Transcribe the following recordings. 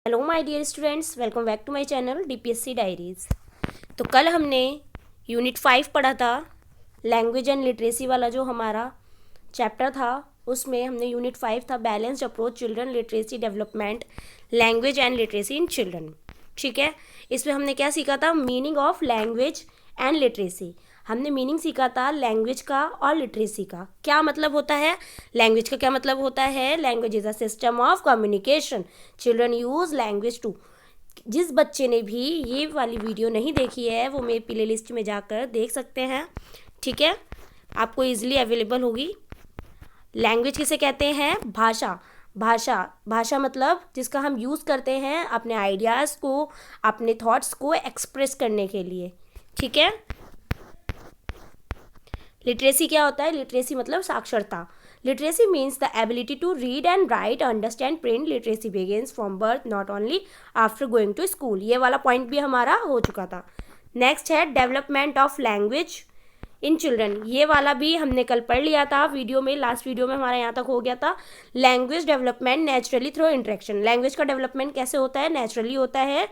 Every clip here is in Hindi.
Hello my dear students, welcome back to my channel DPSC diaries. तो कल हमने यूनिट 5 पढ़ा था। लैंग्वेज एंड लिटरेसी वाला जो हमारा चैप्टर था, उसमें हमने यूनिट 5 था balanced approach children literacy development, language and literacy in children. ठीक है, इसमें हमने क्या सीखा था? Meaning of language and literacy. हमने मीनिंग सीखा था लैंग्वेज का और लिटरेसी का। क्या मतलब होता है लैंग्वेज का? क्या मतलब होता है? Language is a system of communication, children use language to. जिस बच्चे ने भी ये वाली वीडियो नहीं देखी है वो मेरे प्ले लिस्ट में जाकर देख सकते हैं। ठीक है, आपको इजीली अवेलेबल होगी। लैंग्वेज किसे कहते हैं? भाषा। भाषा मतलब जिसका हम यूज़ करते हैं अपने आइडियाज़ को, अपने थॉट्स को एक्सप्रेस करने के लिए। ठीक है, लिटरेसी क्या होता है? लिटरेसी मतलब साक्षरता। Literacy means the ability to read and write, understand, print. Literacy begins from birth, not only after going to school. ये वाला पॉइंट भी हमारा हो चुका था। नेक्स्ट है development of language in children. ये वाला भी हमने कल पढ़ लिया था वीडियो में, लास्ट वीडियो में हमारा यहाँ तक हो गया था। Language development naturally through interaction. Language का डेवलपमेंट कैसे होता है? नेचुरली होता है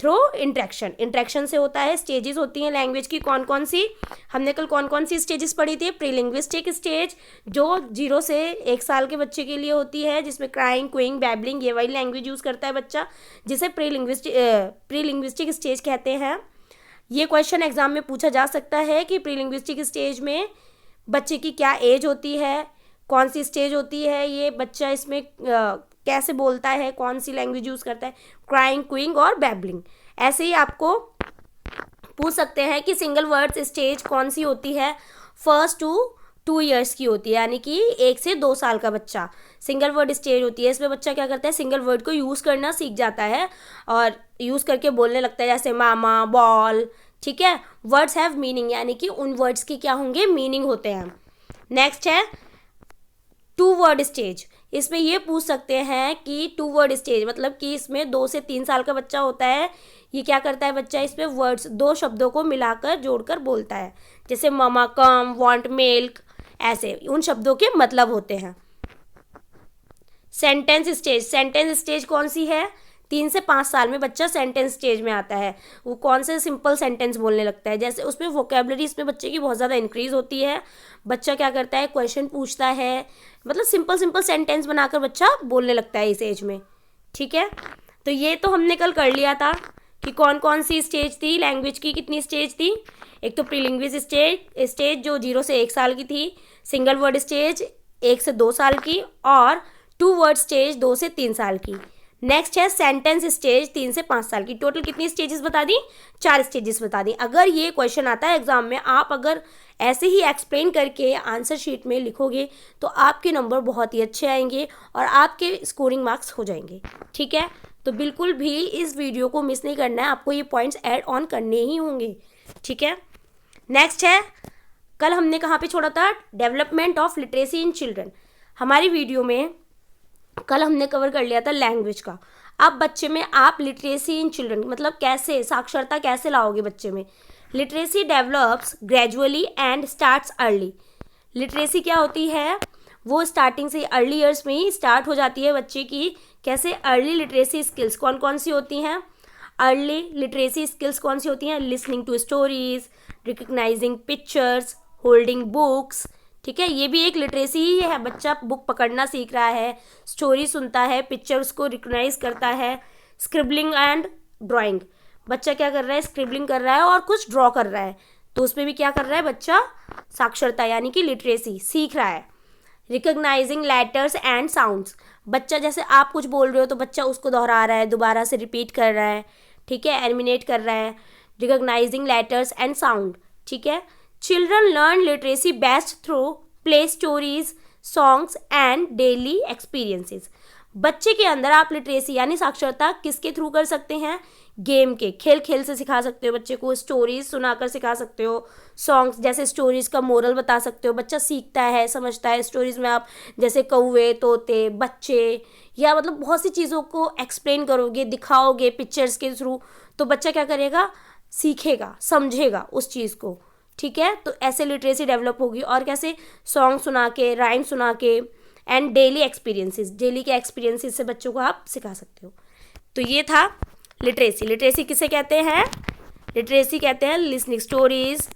थ्रू इंटरेक्शन। इंटरेक्शन से होता है। स्टेजेस होती हैं लैंग्वेज की कौन कौन सी? हमने कल कौन कौन सी स्टेजेस पढ़ी थी? प्रीलिंग्विस्टिक स्टेज जो 0 से 1 साल के बच्चे के लिए होती है, जिसमें क्राइंग, क्विंग, बैबलिंग ये वाली लैंग्वेज यूज़ करता है बच्चा, जिसे प्रीलिंग्विस्टिक स्टेज कहते हैं। ये क्वेश्चन एग्जाम में पूछा जा सकता है कि प्रीलिंग्विस्टिक स्टेज में बच्चे की क्या एज होती है, कौन सी स्टेज होती है, ये बच्चा इसमें कैसे बोलता है, कौन सी लैंग्वेज यूज़ करता है, क्राइंग, क्विंग और बैबलिंग। ऐसे ही आपको पूछ सकते हैं कि सिंगल वर्ड्स स्टेज कौन सी होती है? फर्स्ट टू 2 ईयर्स की होती है, यानी कि 1 से 2 साल का बच्चा सिंगल वर्ड स्टेज होती है। इसमें बच्चा क्या करता है? सिंगल वर्ड को यूज़ करना सीख जाता है और यूज़ करके बोलने लगता है, जैसे मामा, बॉल। ठीक है, वर्ड्स हैव मीनिंग, यानी कि उन वर्ड्स की क्या होंगे? मीनिंग होते हैं। नेक्स्ट है 2 वर्ड स्टेज। इसमें ये पूछ सकते हैं कि 2 वर्ड स्टेज मतलब कि इसमें 2 से 3 साल का बच्चा होता है। ये क्या करता है बच्चा? इसमें वर्ड्स 2 शब्दों को मिलाकर जोड़कर बोलता है, जैसे मामा कम, वांट मिल्क, ऐसे उन शब्दों के मतलब होते हैं। Sentence stage. सेंटेंस स्टेज कौन सी है? 3 से 5 साल में बच्चा सेंटेंस स्टेज में आता है। वो कौन से सिंपल सेंटेंस बोलने लगता है, जैसे उसमें वोकेबलरी इसमें बच्चे की बहुत ज़्यादा इंक्रीज होती है। बच्चा क्या करता है? क्वेश्चन पूछता है, मतलब सिंपल सेंटेंस बनाकर बच्चा बोलने लगता है इस एज में। ठीक है, तो ये तो हमने कल कर लिया था कि कौन कौन सी स्टेज थी लैंग्वेज की। कितनी स्टेज थी? एक तो प्रीलिंग्विज स्टेज जो 0 से 1 साल की थी, सिंगल वर्ड स्टेज 1 से 2 साल की, और 2 वर्ड स्टेज 2 से 3 साल की। नेक्स्ट है सेंटेंस स्टेज 3 से 5 साल की। टोटल कितनी स्टेजेस बता दी? 4 स्टेजेस बता दी। अगर ये क्वेश्चन आता है एग्जाम में, आप अगर ऐसे ही एक्सप्लेन करके आंसर शीट में लिखोगे तो आपके नंबर बहुत ही अच्छे आएंगे और आपके स्कोरिंग मार्क्स हो जाएंगे। ठीक है, तो बिल्कुल भी इस वीडियो को मिस नहीं करना है, आपको ये पॉइंट्स ऐड ऑन करने ही होंगे। ठीक है, नेक्स्ट है कल हमने कहाँ पे छोड़ा था? Development of literacy in children. हमारी वीडियो में कल हमने कवर कर लिया था लैंग्वेज का। अब बच्चे में आप लिटरेसी इन चिल्ड्रन मतलब कैसे, साक्षरता कैसे लाओगे बच्चे में? Literacy develops gradually and starts early. Literacy क्या होती है? वो स्टार्टिंग से अर्ली ईयर्स में ही स्टार्ट हो जाती है बच्चे की। कैसे? अर्ली लिटरेसी स्किल्स कौन कौन सी होती हैं? अर्ली लिटरेसी स्किल्स कौन सी होती हैं? Listening to stories, recognising pictures, holding books. ठीक है, ये भी एक लिटरेसी ही है। बच्चा बुक पकड़ना सीख रहा है, स्टोरी सुनता है, पिक्चर्स को रिकग्नाइज करता है। स्क्रिबलिंग एंड ड्राइंग, बच्चा क्या कर रहा है? स्क्रिबलिंग कर रहा है और कुछ ड्रॉ कर रहा है, तो उसमें भी क्या कर रहा है बच्चा? साक्षरता यानी कि लिटरेसी सीख रहा है। रिकग्नाइजिंग लेटर्स एंड साउंड्स, बच्चा जैसे आप कुछ बोल रहे हो तो बच्चा उसको दोहरा रहा है, दोबारा से रिपीट कर रहा है। ठीक है, एनिमिनेट कर रहा है। Recognising letters and sound. ठीक है, children learn literacy best through play stories, songs and daily experiences. बच्चे के अंदर आप लिटरेसी यानी साक्षरता किसके थ्रू कर सकते हैं? गेम के, खेल खेल से सिखा सकते हो बच्चे को, स्टोरीज सुनाकर सिखा सकते हो, सॉन्ग्स जैसे स्टोरीज का मोरल बता सकते हो, बच्चा सीखता है, समझता है। स्टोरीज में आप जैसे कौवे, तोते, बच्चे या मतलब बहुत सी चीज़ों को एक्सप्लेन करोगे, दिखाओगे पिक्चर्स के थ्रू, तो बच्चा क्या करेगा? सीखेगा, समझेगा उस चीज़ को। ठीक है, तो ऐसे लिटरेसी डेवलप होगी। और कैसे? सॉन्ग सुना के, राइम सुना के, एंड डेली एक्सपीरियंसेस, डेली के एक्सपीरियंसेस से बच्चों को आप सिखा सकते हो। तो ये था लिटरेसी। लिटरेसी किसे कहते हैं? लिटरेसी कहते हैं लिसनिंग स्टोरीज,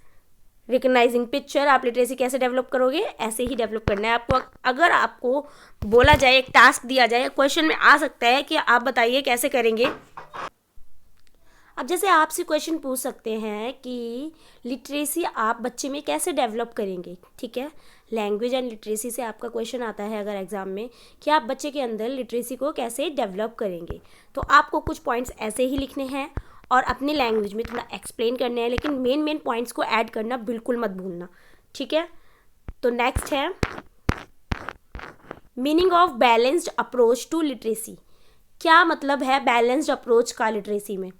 रिकग्नाइजिंग पिक्चर। आप लिटरेसी कैसे डेवलप करोगे? ऐसे ही डेवलप करना है आपको। अगर आपको बोला जाए, एक टास्क दिया जाए, क्वेश्चन में आ सकता है कि आप बताइए कैसे करेंगे। अब जैसे आपसे क्वेश्चन पूछ सकते हैं कि लिटरेसी आप बच्चे में कैसे डेवलप करेंगे, ठीक है। लैंग्वेज एंड लिटरेसी से आपका क्वेश्चन आता है अगर एग्जाम में कि आप बच्चे के अंदर लिटरेसी को कैसे डेवलप करेंगे, तो आपको कुछ पॉइंट्स ऐसे ही लिखने हैं और अपनी लैंग्वेज में थोड़ा एक्सप्लेन करने हैं, लेकिन मेन पॉइंट्स को ऐड करना बिल्कुल मत भूलना, ठीक है। तो नेक्स्ट है meaning of balanced approach to literacy. क्या मतलब है बैलेंस्ड अप्रोच का लिटरेसी में?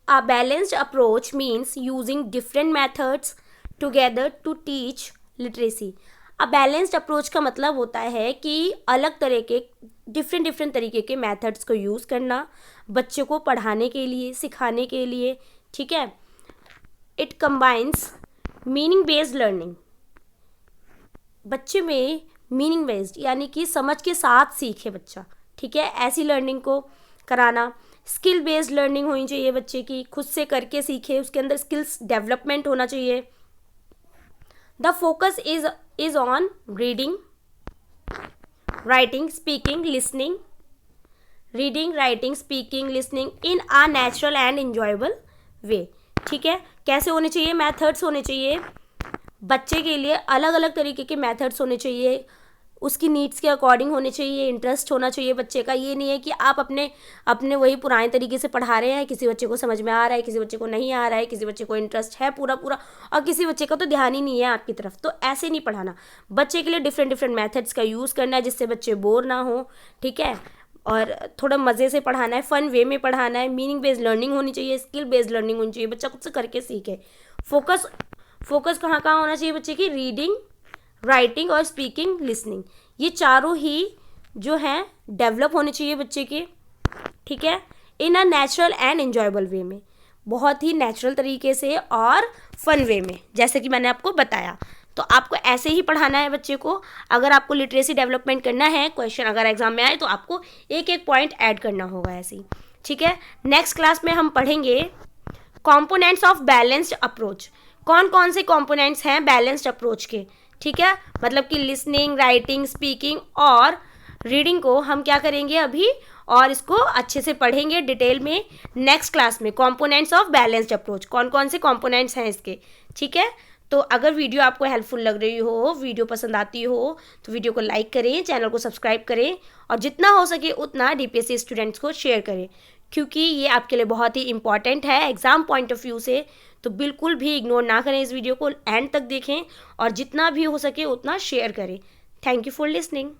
A balanced approach means using different methods together to teach literacy. A balanced approach का मतलब होता है कि अलग तरह के डिफरेंट तरीके के मेथड्स को यूज़ करना बच्चे को पढ़ाने के लिए, सिखाने के लिए, ठीक है। It combines meaning based learning. बच्चे में मीनिंग बेस्ड यानी कि समझ के साथ सीखे बच्चा, ठीक है, ऐसी लर्निंग को कराना। स्किल बेस्ड लर्निंग होनी चाहिए बच्चे की, खुद से करके सीखे, उसके अंदर स्किल्स डेवलपमेंट होना चाहिए। The focus is on reading, writing, speaking, listening. Reading, writing, speaking, listening in a natural and enjoyable way, ठीक है। कैसे होने चाहिए? मेथड्स होने चाहिए बच्चे के लिए, अलग अलग तरीके के मेथड्स होने चाहिए, उसकी नीड्स के अकॉर्डिंग होने चाहिए, इंटरेस्ट होना चाहिए बच्चे का। ये नहीं है कि आप अपने वही पुराने तरीके से पढ़ा रहे हैं, किसी बच्चे को समझ में आ रहा है, किसी बच्चे को नहीं आ रहा है, किसी बच्चे को इंटरेस्ट है पूरा और किसी बच्चे का तो ध्यान ही नहीं है आपकी तरफ। तो ऐसे नहीं पढ़ाना, बच्चे के लिए डिफरेंट मेथड्स का यूज़ करना है जिससे बच्चे बोर ना हो, ठीक है, और थोड़ा मज़े से पढ़ाना है, फन वे में पढ़ाना है। मीनिंग बेस्ड लर्निंग होनी चाहिए, स्किल बेस्ड लर्निंग होनी चाहिए, बच्चा खुद से करके सीखे। फोकस कहाँ होना चाहिए बच्चे की? रीडिंग, राइटिंग और स्पीकिंग, लिसनिंग, ये चारों ही जो हैं डेवलप होने चाहिए बच्चे के, ठीक है, इन अ नेचुरल एंड एंजॉयबल वे में, बहुत ही नेचुरल तरीके से और फन वे में, जैसे कि मैंने आपको बताया। तो आपको ऐसे ही पढ़ाना है बच्चे को। अगर आपको लिटरेसी डेवलपमेंट करना है, क्वेश्चन अगर एग्जाम में आए तो आपको एक पॉइंट ऐड करना होगा ऐसे ही, ठीक है। नेक्स्ट क्लास में हम पढ़ेंगे कॉम्पोनेंट्स ऑफ बैलेंस्ड अप्रोच। कौन कौन से कॉम्पोनेंट्स हैं बैलेंस्ड अप्रोच के, ठीक है, मतलब कि लिसनिंग, राइटिंग, स्पीकिंग और रीडिंग को हम क्या करेंगे अभी, और इसको अच्छे से पढ़ेंगे डिटेल में नेक्स्ट क्लास में। कॉम्पोनेंट्स ऑफ बैलेंस्ड अप्रोच, कौन कौन से कॉम्पोनेंट्स हैं इसके, ठीक है। तो अगर वीडियो आपको हेल्पफुल लग रही हो, वीडियो पसंद आती हो, तो वीडियो को लाइक करें, चैनल को सब्सक्राइब करें और जितना हो सके उतना DPSC स्टूडेंट्स को शेयर करें, क्योंकि ये आपके लिए बहुत ही इंपॉर्टेंट है एग्ज़ाम पॉइंट ऑफ व्यू से। तो बिल्कुल भी इग्नोर ना करें, इस वीडियो को एंड तक देखें और जितना भी हो सके उतना शेयर करें। Thank you for listening.